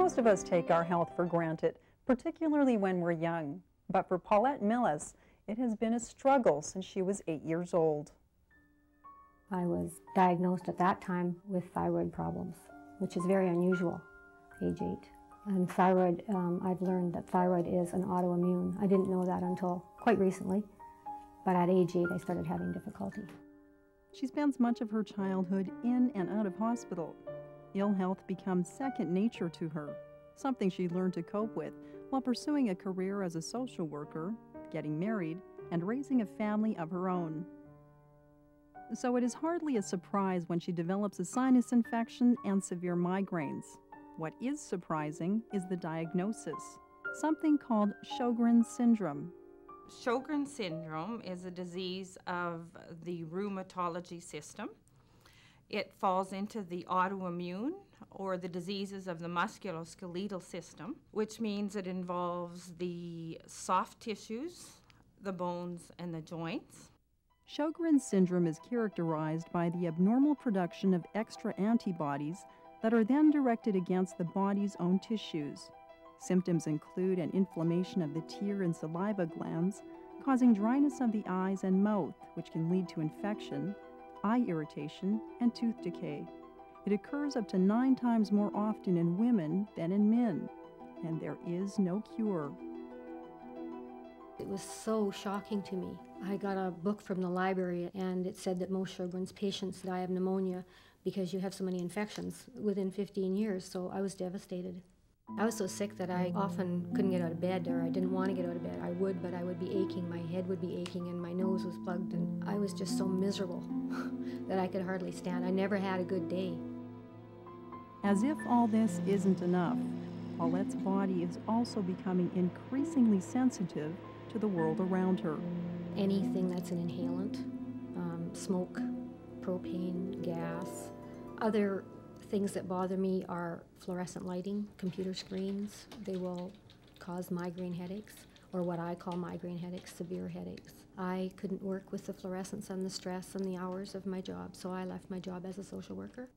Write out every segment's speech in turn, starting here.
Most of us take our health for granted, particularly when we're young. But for Paulette Millis, it has been a struggle since she was 8 years old. I was diagnosed at that time with thyroid problems, which is very unusual, age 8. And thyroid, I've learned that thyroid is an autoimmune. I didn't know that until quite recently, but at age 8 I started having difficulty. She spends much of her childhood in and out of hospital. Ill health becomes second nature to her, something she learned to cope with while pursuing a career as a social worker, getting married, and raising a family of her own. So it is hardly a surprise when she develops a sinus infection and severe migraines. What is surprising is the diagnosis, something called Sjogren's syndrome. Sjogren's syndrome is a disease of the rheumatology system. It falls into the autoimmune or the diseases of the musculoskeletal system, which means it involves the soft tissues, the bones, and the joints. Sjogren's syndrome is characterized by the abnormal production of extra antibodies that are then directed against the body's own tissues. Symptoms include an inflammation of the tear and saliva glands, causing dryness of the eyes and mouth, which can lead to infection, eye irritation, and tooth decay. It occurs up to 9 times more often in women than in men, and there is no cure. It was so shocking to me. I got a book from the library and it said that most Sjogren's patients die of pneumonia because you have so many infections within 15 years, so I was devastated. I was so sick that I often couldn't get out of bed, or I didn't want to get out of bed. I would, but I would be aching, my head would be aching, and my nose was plugged, and I was just so miserable that I could hardly stand. I never had a good day. As if all this isn't enough, Paulette's body is also becoming increasingly sensitive to the world around her. Anything that's an inhalant, smoke, propane, gas. Other things that bother me are fluorescent lighting, computer screens. They will cause migraine headaches, or what I call migraine headaches, severe headaches. I couldn't work with the fluorescence and the stress and the hours of my job, so I left my job as a social worker.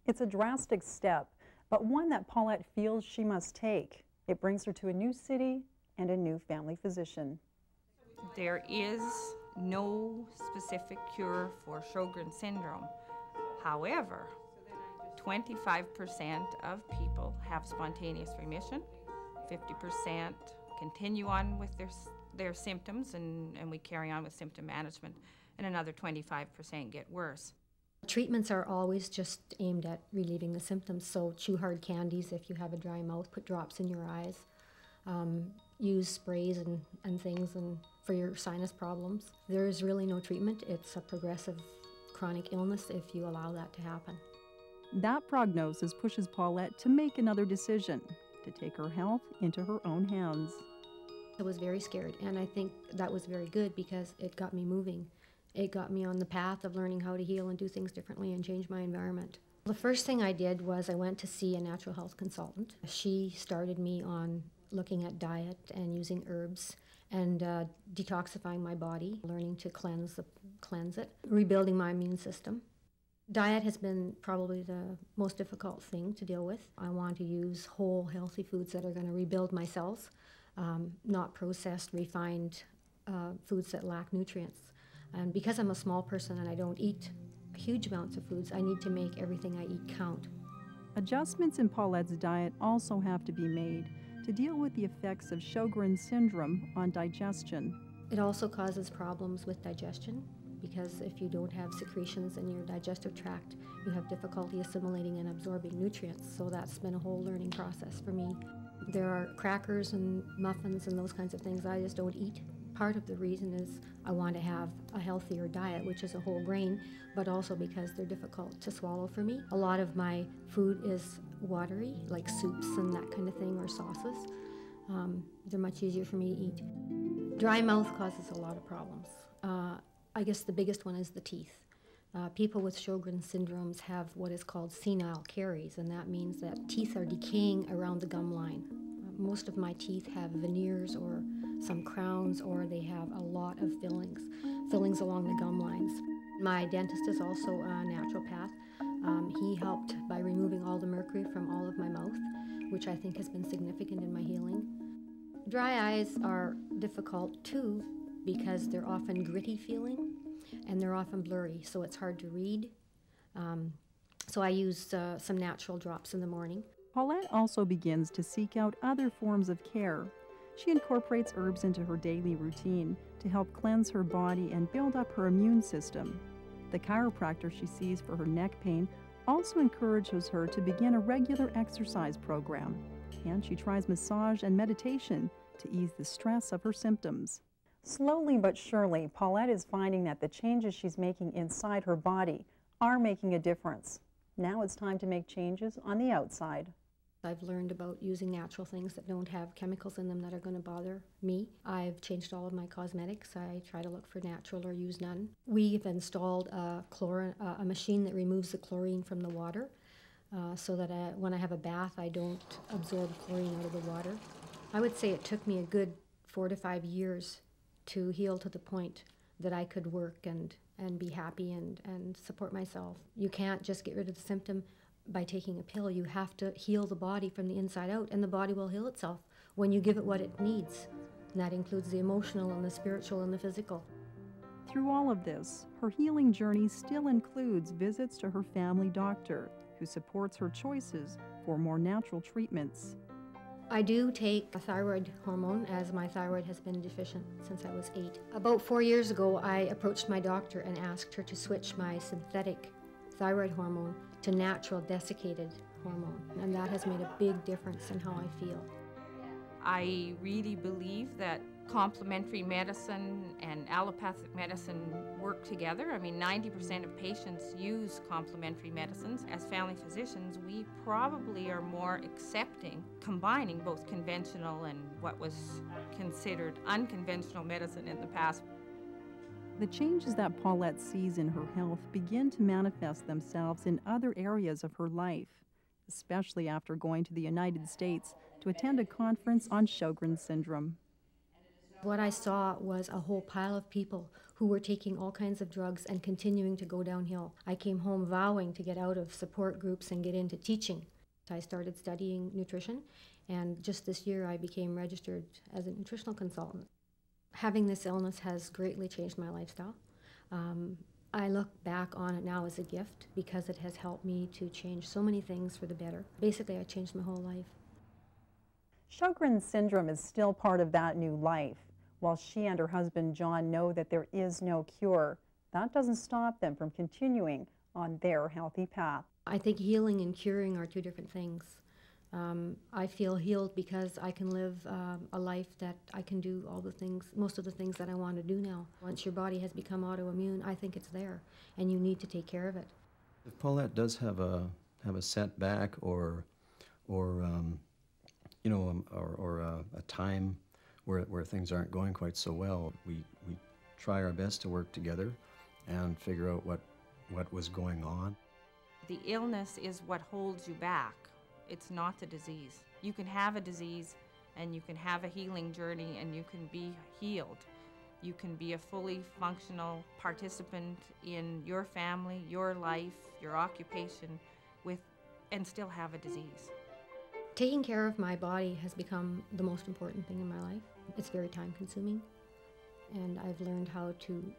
It's a drastic step, but one that Paulette feels she must take. It brings her to a new city and a new family physician. There is no specific cure for Sjogren's syndrome. However, 25% of people have spontaneous remission, 50% continue on with their symptoms, and we carry on with symptom management, and another 25% get worse. Treatments are always just aimed at relieving the symptoms, so chew hard candies if you have a dry mouth, put drops in your eyes, use sprays and things and for your sinus problems. There is really no treatment. It's a progressive chronic illness if you allow that to happen. That prognosis pushes Paulette to make another decision, to take her health into her own hands. I was very scared, and I think that was very good because it got me moving. It got me on the path of learning how to heal and do things differently and change my environment. The first thing I did was I went to see a natural health consultant. She started me on looking at diet and using herbs and detoxifying my body, learning to cleanse it, rebuilding my immune system. Diet has been probably the most difficult thing to deal with. I want to use whole, healthy foods that are going to rebuild my cells, not processed, refined foods that lack nutrients. And because I'm a small person and I don't eat huge amounts of foods, I need to make everything I eat count. Adjustments in Paulette's diet also have to be made to deal with the effects of Sjogren's syndrome on digestion. It also causes problems with digestion because if you don't have secretions in your digestive tract, you have difficulty assimilating and absorbing nutrients. So that's been a whole learning process for me. There are crackers and muffins and those kinds of things I just don't eat. Part of the reason is I want to have a healthier diet, which is a whole grain, but also because they're difficult to swallow for me. A lot of my food is watery, like soups and that kind of thing, or sauces. They're much easier for me to eat. Dry mouth causes a lot of problems. I guess the biggest one is the teeth. People with Sjogren's syndromes have what is called senile caries, and that means that teeth are decaying around the gum line. Most of my teeth have veneers or some crowns, or they have a lot of fillings along the gum lines. My dentist is also a naturopath. He helped by removing all the mercury from all of my mouth, which I think has been significant in my healing. Dry eyes are difficult too because they're often gritty feeling and they're often blurry, so it's hard to read. So I use some natural drops in the morning. Paulette also begins to seek out other forms of care. She incorporates herbs into her daily routine to help cleanse her body and build up her immune system. The chiropractor she sees for her neck pain also encourages her to begin a regular exercise program, and she tries massage and meditation to ease the stress of her symptoms. Slowly but surely, Paulette is finding that the changes she's making inside her body are making a difference. Now it's time to make changes on the outside. I've learned about using natural things that don't have chemicals in them that are going to bother me. I've changed all of my cosmetics. I try to look for natural or use none. We've installed a machine that removes the chlorine from the water so that when I have a bath, I don't absorb chlorine out of the water. I would say it took me a good 4 to 5 years to heal to the point that I could work and be happy and support myself. You can't just get rid of the symptom by taking a pill. You have to heal the body from the inside out, and the body will heal itself when you give it what it needs. And that includes the emotional and the spiritual and the physical. Through all of this, her healing journey still includes visits to her family doctor, who supports her choices for more natural treatments. I do take a thyroid hormone, as my thyroid has been deficient since I was 8. About 4 years ago, I approached my doctor and asked her to switch my synthetic thyroid hormone to natural desiccated hormone, and that has made a big difference in how I feel. I really believe that complementary medicine and allopathic medicine work together. I mean, 90% of patients use complementary medicines. As family physicians, we probably are more accepting combining both conventional and what was considered unconventional medicine in the past. The changes that Paulette sees in her health begin to manifest themselves in other areas of her life, especially after going to the United States to attend a conference on Sjogren's syndrome. What I saw was a whole pile of people who were taking all kinds of drugs and continuing to go downhill. I came home vowing to get out of support groups and get into teaching. I started studying nutrition, and just this year I became registered as a nutritional consultant. Having this illness has greatly changed my lifestyle. I look back on it now as a gift because it has helped me to change so many things for the better. Basically, I changed my whole life. Sjogren's syndrome is still part of that new life. While she and her husband John know that there is no cure, that doesn't stop them from continuing on their healthy path. I think healing and curing are two different things. I feel healed because I can live a life that I can do all the things, most of the things that I want to do now. Once your body has become autoimmune, I think it's there, and you need to take care of it. If Paulette does have a setback or a time where things aren't going quite so well, we try our best to work together and figure out what was going on. The illness is what holds you back. It's not the disease. You can have a disease and you can have a healing journey and you can be healed. You can be a fully functional participant in your family, your life, your occupation and still have a disease. Taking care of my body has become the most important thing in my life. It's very time consuming, and I've learned how to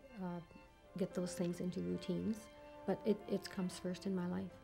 get those things into routines, but it comes first in my life.